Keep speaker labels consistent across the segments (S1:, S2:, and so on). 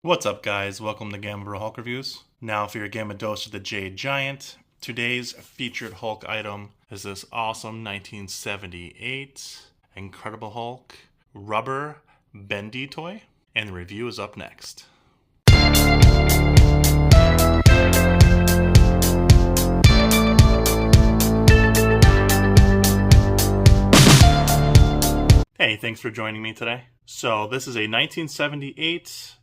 S1: What's up, guys? Welcome to Gamma Bro Hulk Reviews. Now for your Gamma Dose of the Jade Giant. Today's featured Hulk item is this awesome 1978 Incredible Hulk rubber Bendy toy, and the review is up next. Hey, thanks for joining me today. So this is a 1978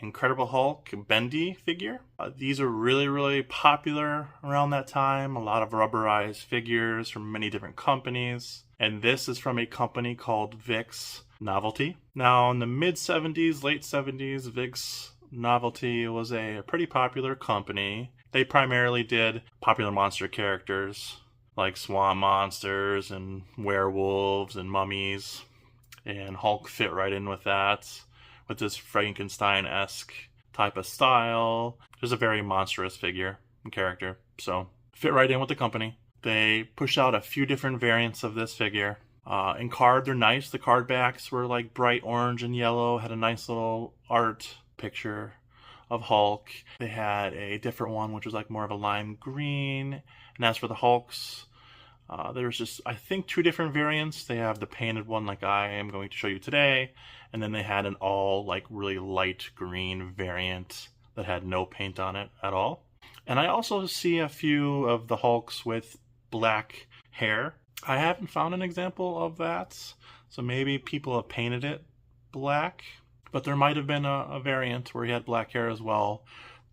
S1: Incredible Hulk Bendy figure. These are really popular around that time. A lot of rubberized figures from many different companies. And this is from a company called Vic's Novelty. Now in the mid 70s, late 70s, Vic's Novelty was a pretty popular company. They primarily did popular monster characters like swamp monsters and werewolves and mummies. And Hulk fit right in with that, with this Frankenstein-esque type of style. Just a very monstrous figure and character, so fit right in with the company. They pushed out a few different variants of this figure. In card, they're nice. The card backs were like bright orange and yellow, had a nice little art picture of Hulk. They had a different one which was like more of a lime green. And as for the Hulks, there's just, I think, two different variants. They have the painted one like I am going to show you today, and then they had an all like really light green variant that had no paint on it at all. And I also see a few of the Hulks with black hair. I haven't found an example of that, so maybe people have painted it black, but there might have been a variant where he had black hair as well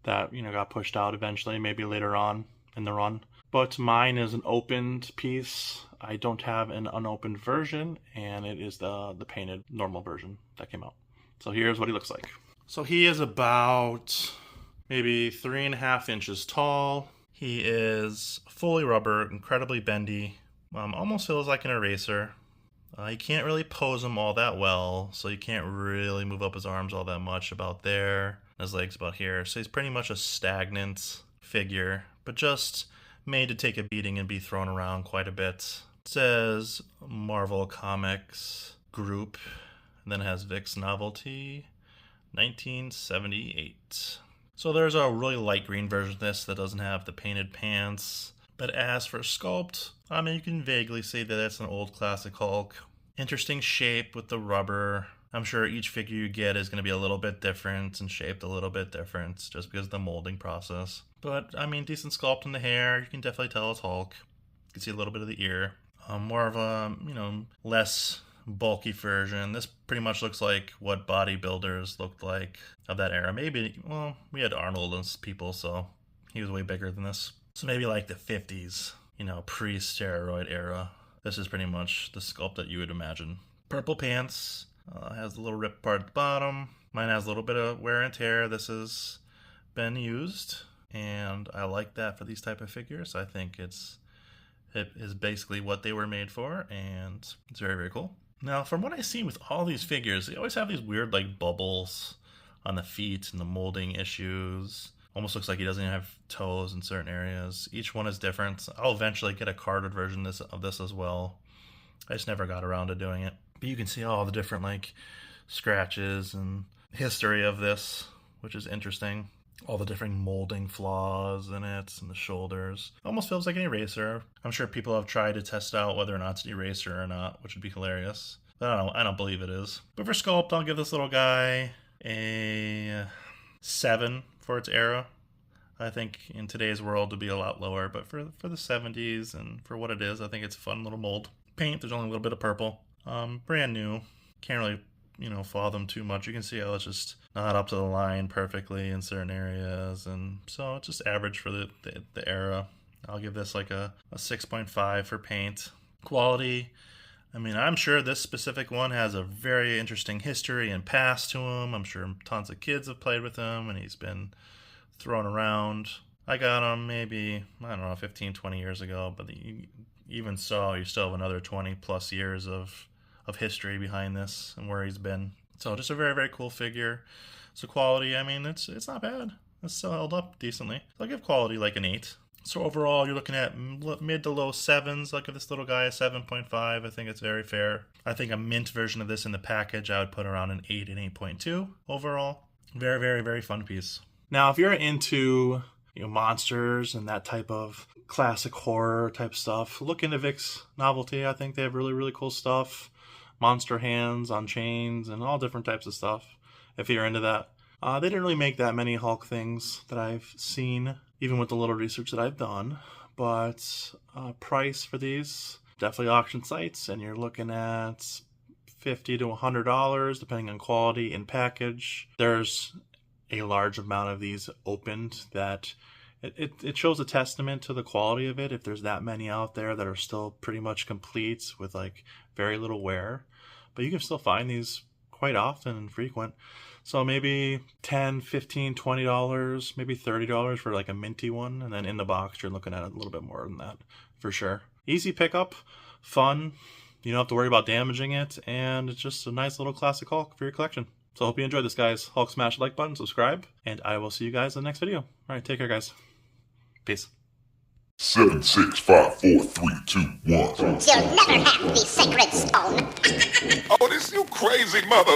S1: that, you know, got pushed out eventually, maybe later on in the run. But mine is an opened piece. I don't have an unopened version, and it is the painted normal version that came out. So here's what he looks like. So he is about maybe 3.5 inches tall. He is fully rubber, incredibly bendy. Almost feels like an eraser. You can't really pose him all that well, so you can't really move up his arms all that much about there. His legs about here. So he's pretty much a stagnant figure, but just made to take a beating and be thrown around quite a bit. It says Marvel Comics Group, and then has Vic's Novelty, 1978. So there's a really light green version of this that doesn't have the painted pants. But as for Sculpt, I mean, you can vaguely say that it's an old classic Hulk. Interesting shape with the rubber. I'm sure each figure you get is going to be a little bit different and shaped a little bit different just because of the molding process. But, I mean, decent sculpt in the hair. You can definitely tell it's Hulk. You can see a little bit of the ear. More of a, less bulky version. This pretty much looks like what bodybuilders looked like of that era. Maybe, well, we had Arnold and people, so he was way bigger than this. So maybe like the 50s, pre-steroid era. This is pretty much the sculpt that you would imagine. Purple pants. Has a little rip part at the bottom. Mine has a little bit of wear and tear. This has been used, and I like that for these type of figures. I think it is basically what they were made for, and it's very cool. Now, from what I see with all these figures, they always have these weird like bubbles on the feet and the molding issues. Almost looks like he doesn't even have toes in certain areas. Each one is different. I'll eventually get a carded version of this as well. I just never got around to doing it. But you can see all the different like scratches and history of this, which is interesting. All the different molding flaws in it and the shoulders. Almost feels like an eraser. I'm sure people have tried to test out whether or not it's an eraser or not, which would be hilarious. But I don't believe it is. But for Sculpt, I'll give this little guy a 7 for its era. I think in today's world it'd be a lot lower, but for the 70s and for what it is, I think it's a fun little mold. Paint, there's only a little bit of purple. Brand new. Can't really, follow them too much. You can see how it's just not up to the line perfectly in certain areas, and so it's just average for the era. I'll give this like a 6.5 for paint. Quality, I mean, I'm sure this specific one has a very interesting history and past to him. I'm sure tons of kids have played with him, and he's been thrown around. I got him maybe, 15, 20 years ago, but even so, you still have another 20 plus years of history behind this and where he's been. So just a very cool figure. So quality, I mean, it's not bad. It's still held up decently. So I'll give quality like an 8. So overall, you're looking at mid to low 7s. I'll give this little guy a 7.5. I think it's very fair. I think a mint version of this in the package, I would put around an 8 and 8.2 overall. Very, very, very fun piece. Now, if you're into monsters and that type of classic horror type stuff, look into Vic's Novelty. I think they have really, really cool stuff. Monster hands on chains and all different types of stuff, if you're into that. They didn't really make that many Hulk things that I've seen, even with the little research that I've done. But price for these, definitely auction sites, and you're looking at $50 to $100, depending on quality and package. There's a large amount of these opened that it shows a testament to the quality of it if there's that many out there that are still pretty much complete with like very little wear. But you can still find these quite often and frequent. So maybe $10, $15, $20, maybe $30 for like a minty one. And then in the box, you're looking at a little bit more than that for sure. Easy pickup, fun. You don't have to worry about damaging it. And it's just a nice little classic Hulk for your collection. So I hope you enjoyed this, guys. Hulk, smash the like button, subscribe, and I will see you guys in the next video. All right, take care, guys. Peace.
S2: 7, 6, 5, 4, 3, 2, 1.
S3: You'll never have the sacred stone.
S2: Oh, this you crazy mother.